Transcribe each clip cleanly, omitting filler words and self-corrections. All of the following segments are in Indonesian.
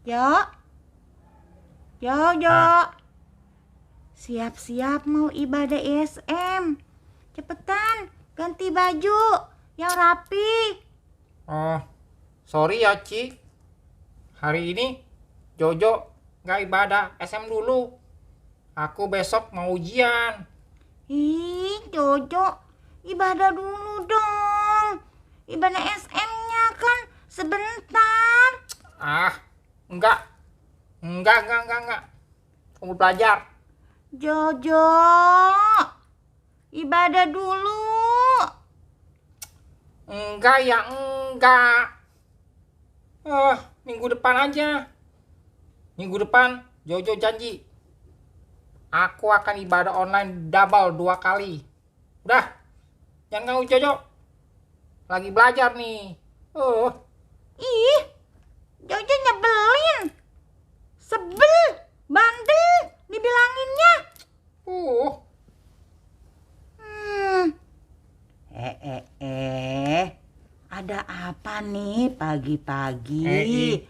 Jo, Jo. Ah, Siap-siap mau ibadah ISM. Cepetan, ganti baju yang rapi. oh, sorry ya, Ci. Hari ini Jojo nggak ibadah SM dulu. Aku besok mau ujian. Ih, Jojo, ibadah dulu dong. Ibadah SM-nya kan sebentar. Ah, enggak. Enggak. Kamu belajar. Jojo, ibadah dulu. Enggak ya, enggak. Minggu depan aja. Minggu depan Jojo janji. Aku akan ibadah online double 2 kali. Udah, jangan ganggu Jojo. Lagi belajar nih. Ih, Jojo nyebelin. Sebel, bandel, dibilanginnya. Uh, Hmm. Ada apa nih pagi-pagi?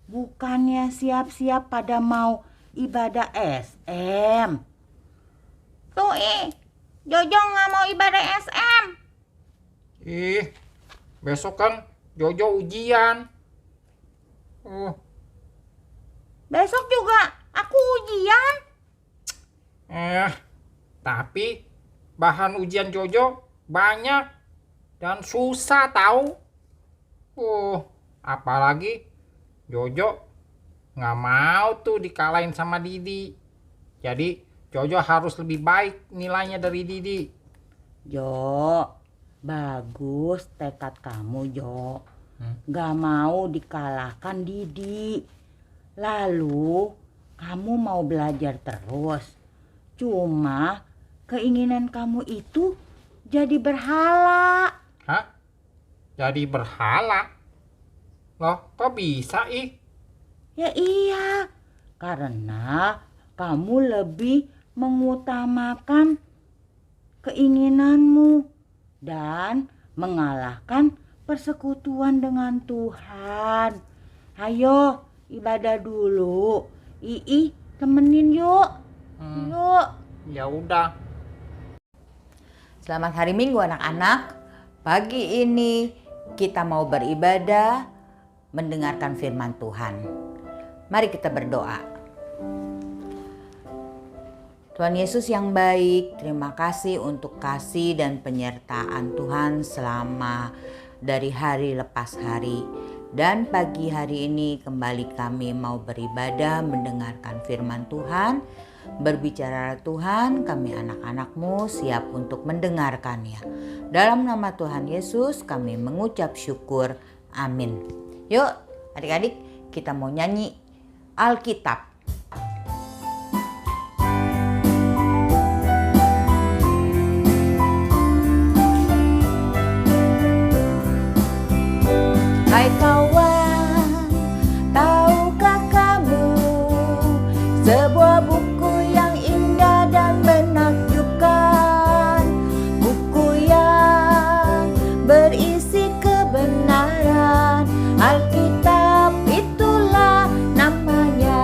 Bukannya siap-siap pada mau ibadah SM. Tuh Jojo nggak mau ibadah SM. besok kan Jojo ujian. Besok juga aku ujian. Tapi bahan ujian Jojo banyak dan susah tahu. Apalagi Jojo nggak mau tuh dikalahin sama Didi. Jadi Jojo harus lebih baik nilainya dari Didi. Jo, bagus tekad kamu, Jo. Gak mau dikalahkan Didi. Lalu kamu mau belajar terus. Cuma keinginan kamu itu jadi berhala. Hah? Jadi berhala? Loh, kok bisa ih? Ya iya, karena kamu lebih mengutamakan keinginanmu dan mengalahkan persekutuan dengan Tuhan. Ayo ibadah dulu. Ii temenin yuk. Yuk. Ya udah. Selamat hari Minggu anak-anak. Pagi ini kita mau beribadah mendengarkan firman Tuhan. Mari kita berdoa. Tuhan Yesus yang baik, terima kasih untuk kasih dan penyertaan Tuhan selama dari hari lepas hari. Dan pagi hari ini kembali kami mau beribadah mendengarkan firman Tuhan. Berbicara Tuhan, kami anak-anak-Mu siap untuk mendengarkannya. Dalam nama Tuhan Yesus kami mengucap syukur. Amin. Yuk adik-adik, kita mau nyanyi Alkitab. Hai kawan, tahukah kamu sebuah buku yang indah dan menakjubkan, buku yang berisi kebenaran. Alkitab itulah namanya.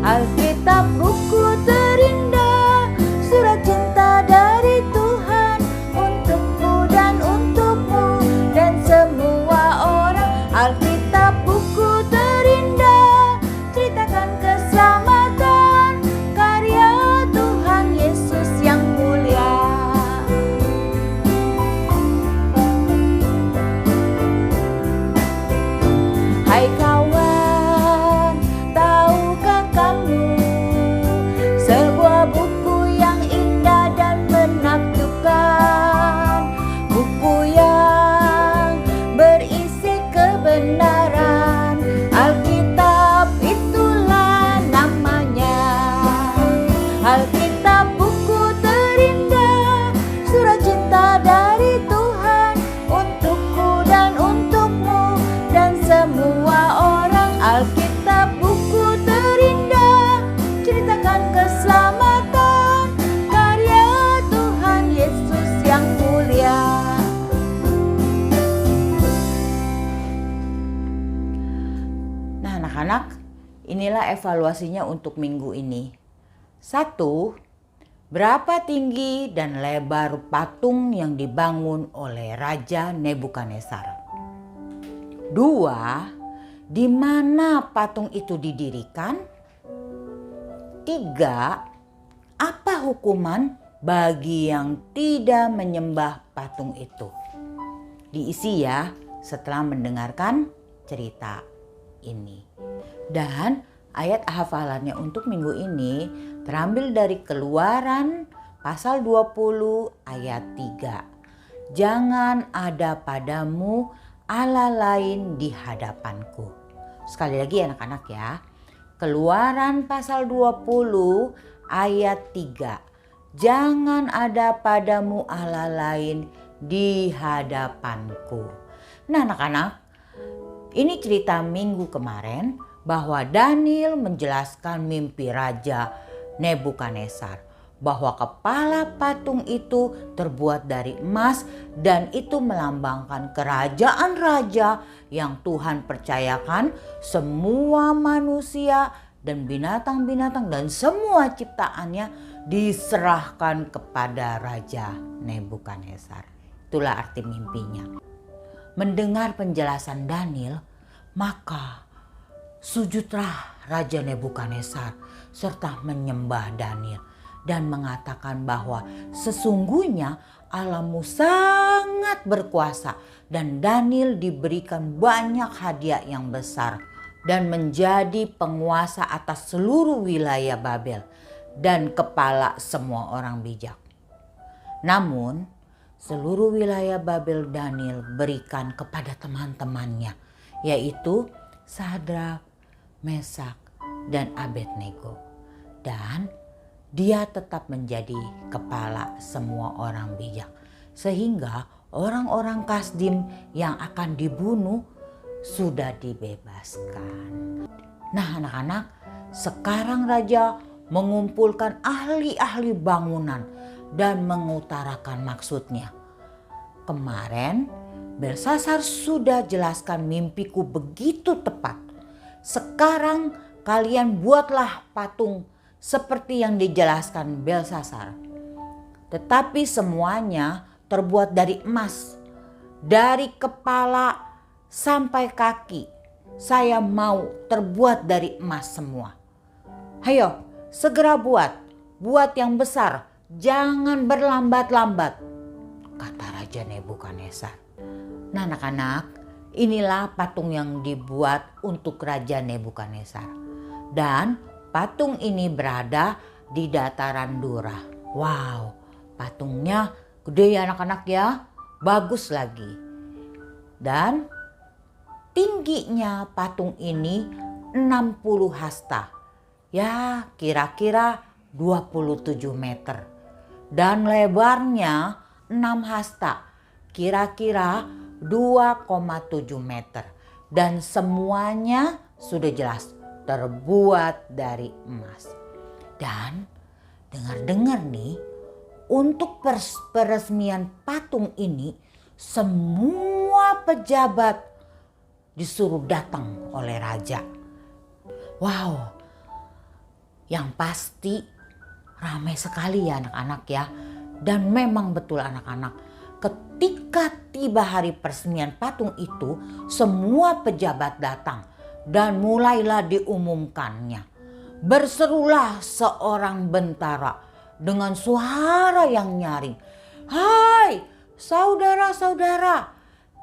Alkitab buku terindah, surat cinta dari Tuhan untukku dan untukmu dan semua orang. Alkitab buku terindah, ceritakan keselamatan karya Tuhan Yesus yang mulia. anak-anak, inilah evaluasinya untuk minggu ini. 1. Berapa tinggi dan lebar patung yang dibangun oleh Raja Nebukadnezar? 2. Di mana patung itu didirikan? 3. Apa hukuman bagi yang tidak menyembah patung itu? Diisi ya setelah mendengarkan cerita ini. Dan ayat hafalannya untuk minggu ini terambil dari Keluaran pasal 20 ayat 3. Jangan ada padamu Allah lain di hadapanku. Sekali lagi anak-anak ya. Keluaran pasal 20 ayat 3. Jangan ada padamu Allah lain di hadapanku. Nah anak-anak, ini cerita minggu kemarin bahwa Daniel menjelaskan mimpi Raja Nebukadnezar bahwa kepala patung itu terbuat dari emas dan itu melambangkan kerajaan raja yang Tuhan percayakan semua manusia dan binatang-binatang dan semua ciptaannya diserahkan kepada Raja Nebukadnezar. Itulah arti mimpinya. Mendengar penjelasan Daniel, maka sujudlah Raja Nebukadnezar serta menyembah Daniel dan mengatakan bahwa sesungguhnya Allahmu sangat berkuasa dan Daniel diberikan banyak hadiah yang besar dan menjadi penguasa atas seluruh wilayah Babel dan kepala semua orang bijak. Namun seluruh wilayah Babel Daniel berikan kepada teman-temannya, yaitu Sadrak, Mesak, dan Abednego. Dan dia tetap menjadi kepala semua orang bijak. Sehingga orang-orang Kasdim yang akan dibunuh sudah dibebaskan. Nah anak-anak, sekarang Raja mengumpulkan ahli-ahli bangunan dan mengutarakan maksudnya. Kemarin Belsasar sudah jelaskan mimpiku begitu tepat. Sekarang kalian buatlah patung seperti yang dijelaskan Belsasar. Tetapi semuanya terbuat dari emas. Dari kepala sampai kaki. Saya mau terbuat dari emas semua. Hayo segera buat. Buat yang besar. Jangan berlambat-lambat, kata Raja Nebukadnezar. Nah anak-anak, inilah patung yang dibuat untuk Raja Nebukadnezar. Dan patung ini berada di dataran Dura. Wow, patungnya gede ya anak-anak ya, bagus lagi. Dan tingginya patung ini 60 hasta. Ya kira-kira 27 meter. Dan lebarnya 6 hasta. Kira-kira 2,7 meter. Dan semuanya sudah jelas terbuat dari emas. Dan dengar-dengar nih, untuk peresmian patung ini semua pejabat disuruh datang oleh raja. Wow, yang pasti ramai sekali ya anak-anak ya. Dan memang betul anak-anak, ketika tiba hari peresmian patung itu, semua pejabat datang dan mulailah diumumkannya. Berserulah seorang bentara dengan suara yang nyaring. Hai saudara-saudara,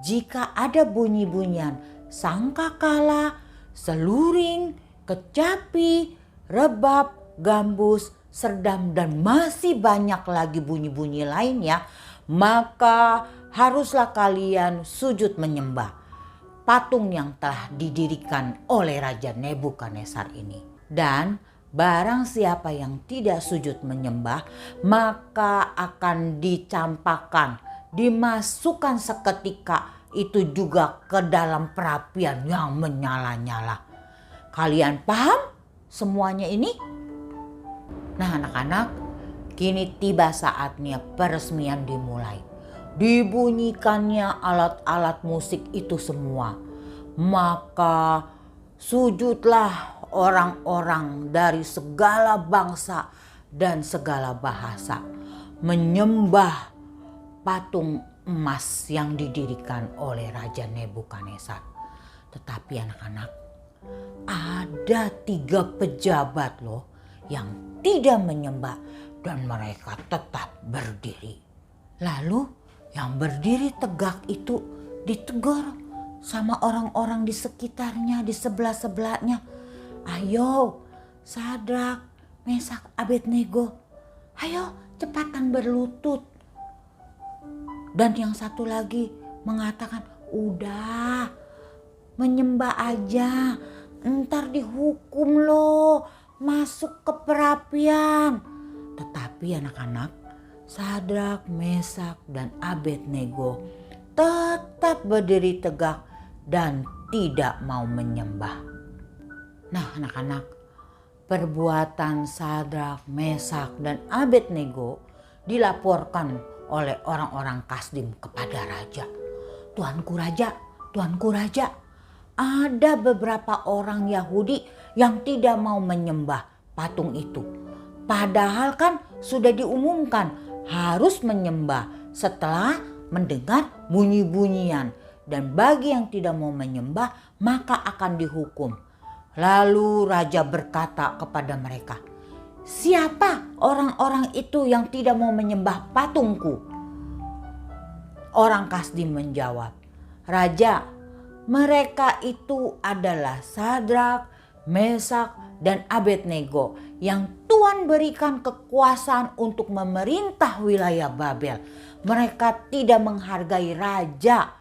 jika ada bunyi-bunyian sangkakala, seluring, kecapi, rebab, gambus, serdam dan masih banyak lagi bunyi-bunyi lainnya, maka haruslah kalian sujud menyembah patung yang telah didirikan oleh Raja Nebukadnezar ini. Dan barang siapa yang tidak sujud menyembah, maka akan dicampakkan, dimasukkan seketika itu juga ke dalam perapian yang menyala-nyala. Kalian paham semuanya ini? Nah anak-anak, kini tiba saatnya peresmian dimulai. Dibunyikannya alat-alat musik itu semua. Maka Sujudlah orang-orang dari segala bangsa dan segala bahasa menyembah patung emas yang didirikan oleh Raja Nebukadnezar. Tetapi anak-anak, ada 3 pejabat loh yang tidak menyembah dan mereka tetap berdiri. Lalu yang berdiri tegak itu ditegur sama orang-orang di sekitarnya, di sebelah-sebelahnya. Ayo, Sadrak, Mesak, Abednego, ayo cepatan berlutut. Dan yang satu lagi mengatakan, udah menyembah aja, ntar dihukum loh, masuk ke perapian. Tetapi anak-anak, Sadrak, Mesak, dan Abednego tetap berdiri tegak dan tidak mau menyembah. Nah anak-anak, perbuatan Sadrak, Mesak, dan Abednego dilaporkan oleh orang-orang Kasdim kepada raja. Tuanku raja, ada beberapa orang Yahudi yang tidak mau menyembah patung itu. Padahal kan sudah diumumkan harus menyembah setelah mendengar bunyi-bunyian. Dan bagi yang tidak mau menyembah maka akan dihukum. Lalu raja berkata kepada mereka, siapa orang-orang itu yang tidak mau menyembah patungku? Orang Kasdim menjawab, Raja, mereka itu adalah Sadrak, Mesak, dan Abednego yang Tuhan berikan kekuasaan untuk memerintah wilayah Babel. Mereka tidak menghargai raja.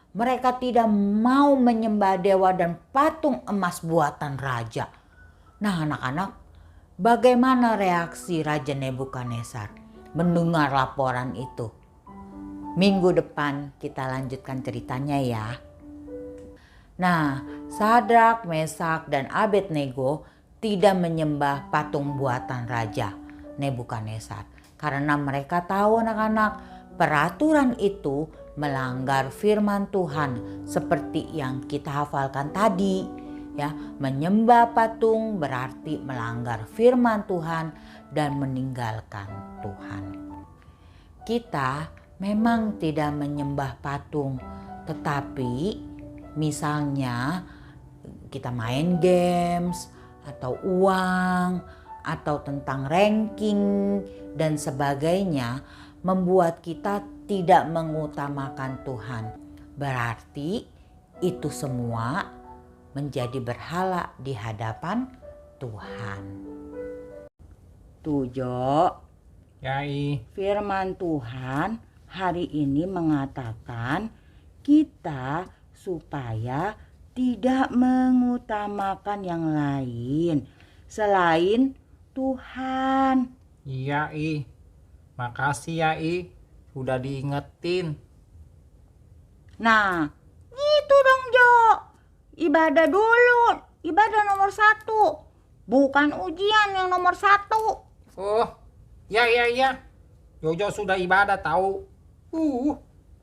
Mereka tidak mau menyembah dewa dan patung emas buatan raja. Nah anak-anak, bagaimana reaksi Raja Nebukadnezar mendengar laporan itu? Minggu depan kita lanjutkan ceritanya ya. Nah, Sadrak, Mesak, dan Abednego tidak menyembah patung buatan Raja Nebukadnezar. Karena mereka tahu anak-anak, peraturan itu melanggar firman Tuhan seperti yang kita hafalkan tadi. Ya, menyembah patung berarti melanggar firman Tuhan dan meninggalkan Tuhan. Kita memang tidak menyembah patung, tetapi misalnya kita main games atau uang atau tentang ranking dan sebagainya membuat kita tidak mengutamakan Tuhan. Berarti itu semua menjadi berhala di hadapan Tuhan. Tujo, Yai. firman Tuhan hari ini mengatakan kita supaya tidak mengutamakan yang lain selain Tuhan. Iya, makasih ya, sudah diingetin. Nah, gitu dong Jo. Ibadah dulu, ibadah nomor 1. Bukan ujian yang nomor 1. Oh, ya. Jojo sudah ibadah tahu.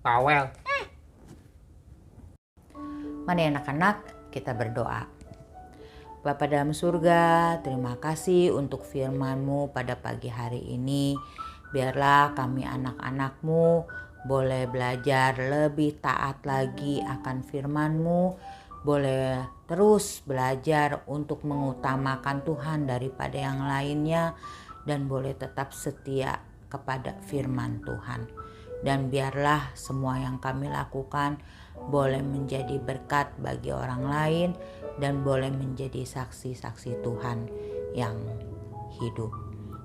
Bawel. Mari anak-anak kita berdoa. Bapa dalam surga, terima kasih untuk firman-Mu pada pagi hari ini. Biarlah kami anak-anak-Mu boleh belajar lebih taat lagi akan firman-Mu. Boleh terus belajar untuk mengutamakan Tuhan daripada yang lainnya. Dan boleh tetap setia kepada firman Tuhan. Dan biarlah semua yang kami lakukan boleh menjadi berkat bagi orang lain dan boleh menjadi saksi-saksi Tuhan yang hidup.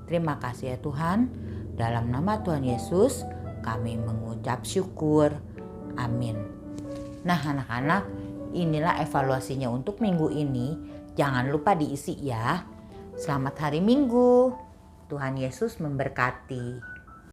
Terima kasih ya Tuhan. Dalam nama Tuhan Yesus kami mengucap syukur. Amin. Nah anak-anak, inilah evaluasinya untuk minggu ini. Jangan lupa diisi ya. Selamat hari Minggu. Tuhan Yesus memberkati.